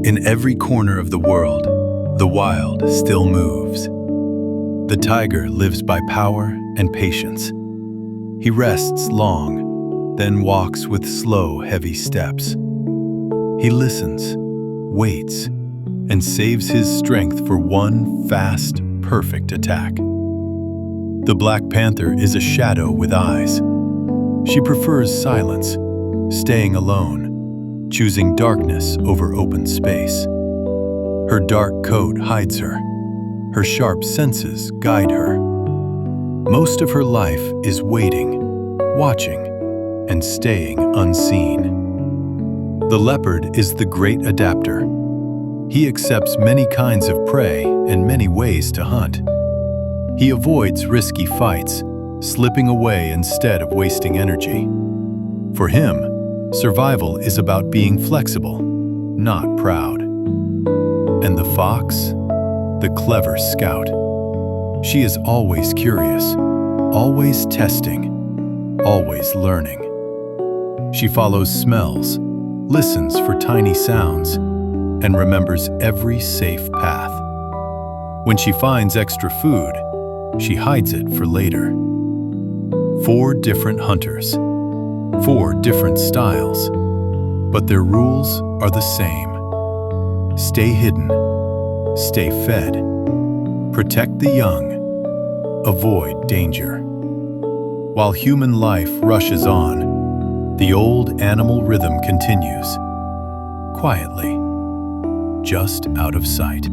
In every corner of the world, the wild still moves. The tiger lives by power and patience. He rests long, then walks with slow, heavy steps. He listens, waits, and saves his strength for one fast, perfect attack. The black panther is a shadow with eyes. She prefers silence, staying alone, choosing darkness over open space. Her dark coat hides her. Her sharp senses guide her. Most of her life is waiting, watching, and staying unseen. The leopard is the great adapter. He accepts many kinds of prey and many ways to hunt. He avoids risky fights, slipping away instead of wasting energy. For him, survival is about being flexible, not proud. And the fox? The clever scout. She is always curious, always testing, always learning. She follows smells, listens for tiny sounds, and remembers every safe path. When she finds extra food, she hides it for later. 4 different hunters, 4 different styles, but their rules are the same. Stay hidden, stay fed, protect the young, avoid danger. While human life rushes on, the old animal rhythm continues, quietly, just out of sight.